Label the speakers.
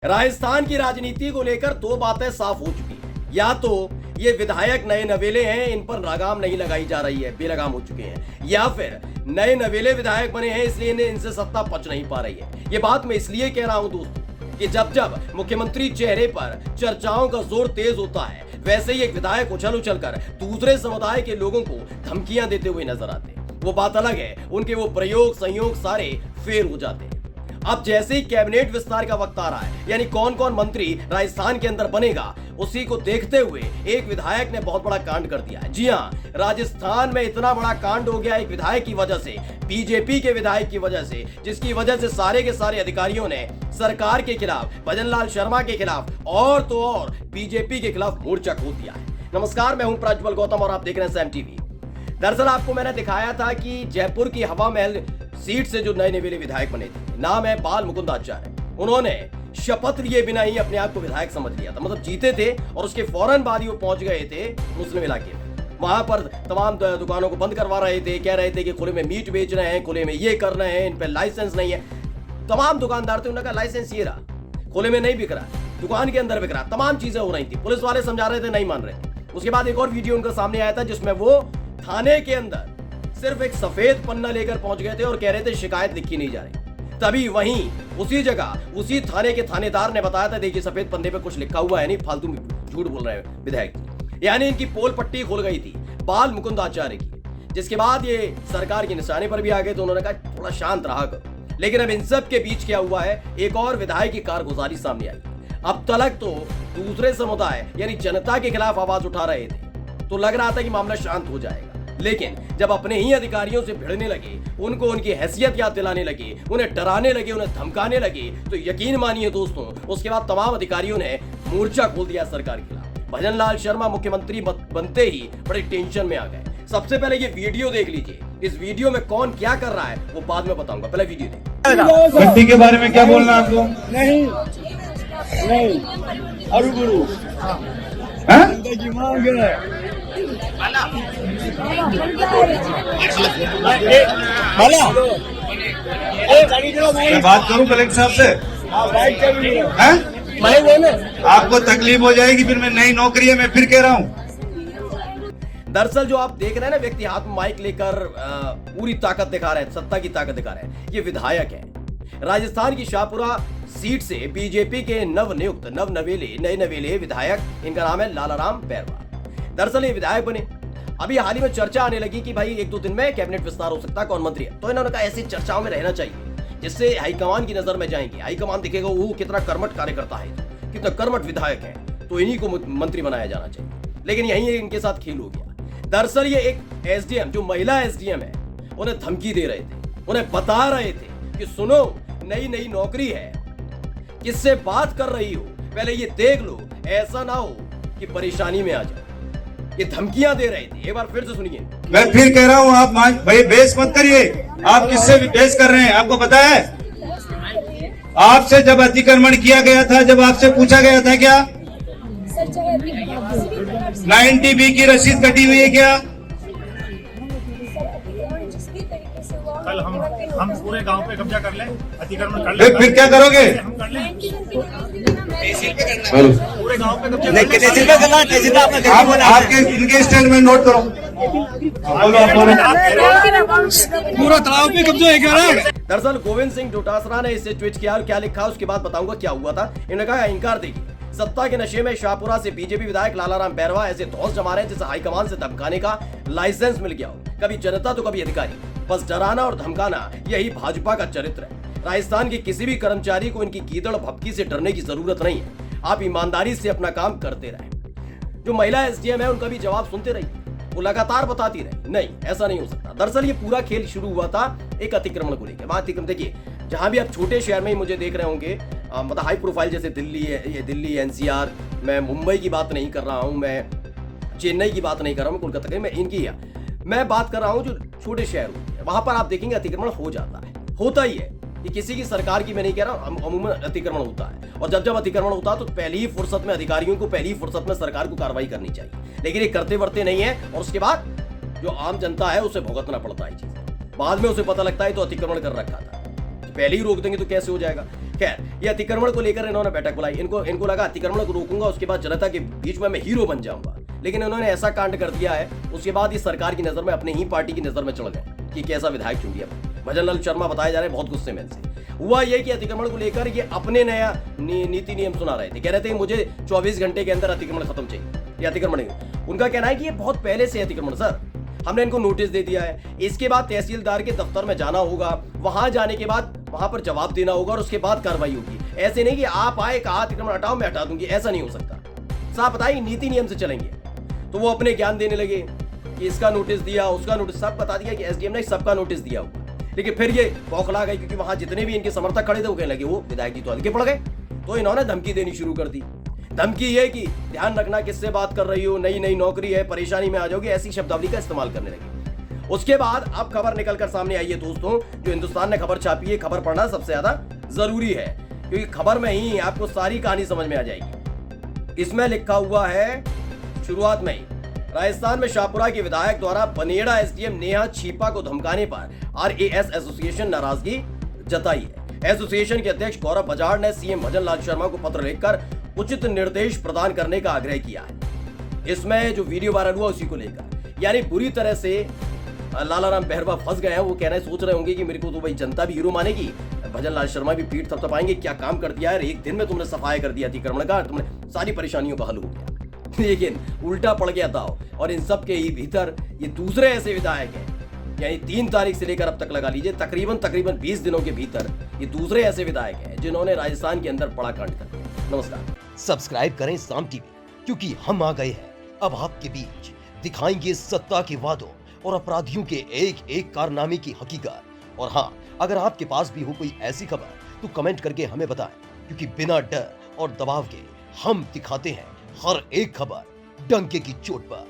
Speaker 1: राजस्थान की राजनीति को लेकर दो बातें साफ हो चुकी हैं। या तो ये विधायक नए नवेले हैं, इन पर लगाम नहीं लगाई जा रही है, बेलगाम हो चुके हैं, या फिर नए नवेले विधायक बने हैं इसलिए इनसे सत्ता पच नहीं पा रही है। ये बात मैं इसलिए कह रहा हूं दोस्तों कि जब जब मुख्यमंत्री चेहरे पर चर्चाओं का जोर तेज होता है, वैसे ही एक विधायक उछल उछल कर दूसरे समुदाय के लोगों को धमकियां देते हुए नजर आते हैं। वो बात अलग है, उनके वो प्रयोग संयोग सारे फेल हो जाते हैं। अब जैसे ही कैबिनेट विस्तार का वक्त आ रहा है, यानी कौन कौन मंत्री राजस्थान के अंदर बनेगा, उसी को देखते हुए एक विधायक ने बहुत बड़ा कांड कर दिया है। जी हां, राजस्थान में इतना बड़ा कांड हो गया एक विधायक की वजह से, बीजेपी के विधायक की वजह से, जिसकी वजह से सारे के सारे अधिकारियों ने सरकार के खिलाफ, भजन लाल शर्मा के खिलाफ और तो और बीजेपी के खिलाफ मोर्चा खोल दिया है। नमस्कार, मैं हूं प्रज्वल गौतम और आप देख रहे हैं सैम टीवी। दरअसल आपको मैंने दिखाया था कि जयपुर की हवा महल सीट से जो नए नवेले विधायक बने थे, नाम है बाल मुकुंद आचार्य, उन्होंने शपथ लिए बिना ही अपने आप को विधायक समझ लिया था। मतलब जीते थे और उसके फौरन बाद ही वो पहुंच गए थे मुस्लिम इलाके में। वहां पर तमाम दुकानों को बंद करवा रहे थे, कह रहे थे कि खुले में मीट बेच रहे हैं, खुले में ये कर रहे हैं, इन पे लाइसेंस नहीं है। तमाम दुकानदार थे, उन्होंने कहा लाइसेंस ये रहा, खुले में नहीं बिक रहा, दुकान के अंदर बिक रहा, तमाम चीजें हो रही थी। पुलिस वाले समझा रहे थे, नहीं मान रहे थे। उसके बाद एक और वीडियो उनका सामने आया था जिसमें वो थाने के अंदर सिर्फ एक सफेद पन्ना लेकर पहुंच गए थे और कह रहे थे शिकायत लिखी नहीं जा रही। तभी वहीं उसी जगह उसी थाने के थानेदार ने बताया था, देखिए सफेद पन्ने पे कुछ लिखा हुआ है, नहीं फालतू में झूठ बोल रहे हैं विधायक। यानी इनकी पोल पट्टी खुल गई थी बाल मुकुंद आचार्य की, जिसके बाद ये सरकार के निशाने पर भी आ गए। तो उन्होंने कहा थोड़ा शांत रहा करो। लेकिन अब इन सब के बीच क्या हुआ है, एक और विधायक की कारगुजारी सामने आई। अब तक तो दूसरे समुदाय यानी जनता के खिलाफ आवाज उठा रहे थे, तो लग रहा था कि मामला शांत हो जाएगा। लेकिन जब अपने ही अधिकारियों से भिड़ने लगे, उनको उनकी हैसियत याद दिलाने लगे, उन्हें डराने लगे, उन्हें धमकाने लगे, तो यकीन मानिए दोस्तों, उसके बाद तमाम अधिकारियों ने मोर्चा खोल दिया सरकार के खिलाफ। भजन लाल शर्मा मुख्यमंत्री बनते ही बड़े टेंशन में आ गए। सबसे पहले ये वीडियो देख लीजिए। इस वीडियो में कौन क्या कर रहा है वो बाद में बताऊंगा, पहले वीडियो देखिए।
Speaker 2: गड्डी के बारे में क्या बोलना है आपको?
Speaker 3: नहीं अरु गुरु मांग
Speaker 2: मैं बात करूं कलेक्टर साहब से? आपको तकलीफ हो जाएगी, फिर मैं नई नौकरी है, मैं फिर कह रहा हूं।
Speaker 1: दरअसल जो आप देख रहे हैं ना, व्यक्ति हाथ में माइक लेकर पूरी ताकत दिखा रहे हैं, सत्ता की ताकत दिखा रहे हैं, ये विधायक है। राजस्थान की शाहपुरा सीट से बीजेपी के नवनियुक्त नए नवेले विधायक, इनका नाम है लालाराम बैरवा। दरअसल ये विधायक बने, अभी हाल ही में चर्चा आने लगी कि भाई एक दो दिन में कैबिनेट विस्तार हो सकता है, कौन मंत्री है। तो इन्होंने कहा ऐसी चर्चाओं में रहना चाहिए जिससे हाईकमान की नजर में जाएंगे, हाईकमान दिखेगा वो कितना कर्मठ कार्यकर्ता है, कितना कर्मठ विधायक है, तो इन्हीं को मंत्री बनाया जाना चाहिए। लेकिन यही इनके साथ खेल हो गया। दरअसल ये एक एसडीएम, जो महिला एसडीएम है, उन्हें धमकी दे रहे थे, उन्हें बता रहे थे कि सुनो नई नौकरी है, किससे बात कर रही हो, पहले ये देख लो, ऐसा ना हो कि परेशानी में आ जाओ। ये धमकियां दे रहे थे। एक बार फिर से सुनिए।
Speaker 2: मैं फिर कह रहा हूं, आप भाई बेस मत करिए। आप किससे भी बेस कर रहे हैं, आपको पता है? आपसे जब अतिक्रमण किया गया था, जब आपसे पूछा गया था क्या 90B की रसीद कटी हुई है क्या?
Speaker 4: कल हम पूरे गांव पे कब्जा कर लें, अतिक्रमण कर लें,
Speaker 2: फिर क्या करोगे?
Speaker 4: हम कर लें
Speaker 2: हेलो,
Speaker 4: पूरे गांव पे कब्जा
Speaker 2: आपके इनके स्टेटमेंट नोट करो।
Speaker 3: पूरा तालाब पे कब्जा है क्या?
Speaker 1: दरअसल गोविंद सिंह डोटासरा ने इसे ट्वीट किया और क्या लिखा उसके बाद बताऊंगा क्या हुआ था। इन्होंने कहा इंकार देखिए, सत्ता के नशे में शाहपुरा से बीजेपी विधायक लालाराम बैरवा ऐसे धौंस जमा रहे हैं जैसे हाईकमान से धमकाने का लाइसेंस मिल गया हो। कभी जनता तो कभी अधिकारी, बस डराना और धमकाना, यही भाजपा का चरित्र है। राजस्थान के किसी भी कर्मचारी को इनकी गीदड़ भपकी से डरने की जरूरत नहीं है। आप ईमानदारी से अपना काम करते रहें। जो महिला एसडीएम है उनका भी जवाब सुनते रहिए, वो लगातार बताती रहे, नहीं ऐसा नहीं हो सकता। दरअसल ये पूरा खेल शुरू हुआ था एक अतिक्रमण को लेकर। वहां अतिक्रमण देखिए, जहां भी आप छोटे शहर में ही मुझे देख रहे होंगे, मतलब हाई प्रोफाइल जैसे दिल्ली है, ये दिल्ली एनसीआर, मैं मुंबई की बात नहीं कर रहा हूं, मैं चेन्नई की बात नहीं कर रहा हूं, मैं कोलकाता की, मैं इनकी मैं बात कर रहा हूं जो छोटे शहर होते हैं, वहां पर आप देखेंगे अतिक्रमण हो जाता है, होता ही है। ये किसी की सरकार की मैं नहीं कह रहा हूं, अमूमन अतिक्रमण होता है। और जब अतिक्रमण होता है तो पहली ही फुर्सत में अधिकारियों को, पहली फुर्सत में सरकार को कार्रवाई करनी चाहिए। लेकिन ये करते वर्ते नहीं है और उसके बाद जो आम जनता है उसे भुगतना पड़ता है चीज। बाद में उसे पता लगता है तो अतिक्रमण कर रखा था। पहले ही रोक देंगे तो कैसे हो जाएगा। खैर, ये अतिक्रमण को लेकर इन्होंने बैठक बुलाई। इनको लगा अतिक्रमण को रोकूंगा, उसके बाद जनता के बीच में मैं हीरो बन जाऊंगा। लेकिन इन्होंने ऐसा कांड कर दिया है, उसके बाद ये सरकार की नजर में, अपने ही पार्टी की नजर में चढ़ गए कि कैसा विधायक चुन दिया। भजनलाल शर्मा बताए जा रहे हैं बहुत गुस्से में इनसे। हुआ ये कि अतिक्रमण को लेकर ये अपने नया नीति नियम सुना रहे थे। कह रहे थे मुझे 24 घंटे के अंदर अतिक्रमण खत्म चाहिए। ये अतिक्रमण उनका कहना है कि ये बहुत पहले से अतिक्रमण सर, हमने इनको नोटिस दे दिया है। इसके बाद तहसीलदार के दफ्तर में जाना होगा, वहां जाने के बाद वहां पर जवाब देना होगा और उसके बाद कार्रवाई होगी। ऐसे नहीं कि आप आए कहा अतिक्रमण हटाओ मैं हटा दूंगी, ऐसा नहीं हो सकता। साहब बताइए, नीति नियम से चलेंगे। तो वो अपने ज्ञान देने लगे कि इसका नोटिस दिया, उसका नोटिस, सब बता दिया कि एसडीएम ने सबका नोटिस दिया होगा। लेकिन फिर ये बौखला गए क्योंकि वहां जितने भी इनके समर्थक खड़े थे वो कहने लगे वो विधायक जी तो हल्के पड़ गए। तो इन्होंने धमकी देनी शुरू कर दी। धमकी ये कि ध्यान रखना किससे बात कर रही हो, नई नई नौकरी है, परेशानी में आ जाओगे, ऐसी शब्दावली का इस्तेमाल करने लगे। उसके बाद अब खबर निकल कर सामने आई है दोस्तों, जो हिंदुस्तान ने खबर छापी है। खबर पढ़ना सबसे ज्यादा जरूरी है क्योंकि खबर में ही आपको सारी कहानी समझ में आ जाएगी। इसमें लिखा हुआ है शुरुआत में ही, राजस्थान में शाहपुरा के विधायक द्वारा बनेड़ा एसडीएम नेहा छीपा को धमकाने पर आरएएस एसोसिएशन नाराजगी जताई है। एसोसिएशन के अध्यक्ष गौरव बजाड़ ने सीएम भजनलाल शर्मा को पत्र लिखकर उचित निर्देश प्रदान करने का आग्रह किया है। इसमें जो वीडियो वायरल हुआ उसी को लेकर, यानी बुरी तरह से लालाराम बहरवा फंस गए हैं। वो कहना सोच रहे होंगे कि मेरे को तो भाई जनता भी हीरो मानेगी, भजनलाल शर्मा भी पीठ थपथपाएंगे, क्या काम कर दिया है, एक दिन में तुमने सफाया कर दिया अतिक्रमण का, तुमने सारी परेशानियों का हल हो गया। लेकिन उल्टा पड़ गया दाव। और इन सब के ही भीतर ये दूसरे ऐसे विधायक हैं, यानी 3 तारीख से लेकर अब तक लगा लीजिए तकरीबन 20 दिनों के भीतर ये दूसरे ऐसे विधायक हैं जिन्होंने राजस्थान के अंदर बड़ा कांड कर दिया। नमस्कार।
Speaker 5: सब्सक्राइब करें साम टीवी, क्योंकि हम आ गए हैं अब आपके बीच। दिखाएंगे सत्ता के वादों और अपराधियों के एक एक कारनामे की हकीकत। और हाँ, अगर आपके पास भी हो कोई ऐसी खबर तो कमेंट करके हमें बताएं, क्योंकि बिना डर और दबाव के हम दिखाते हैं हर एक खबर डंके की चोट पर।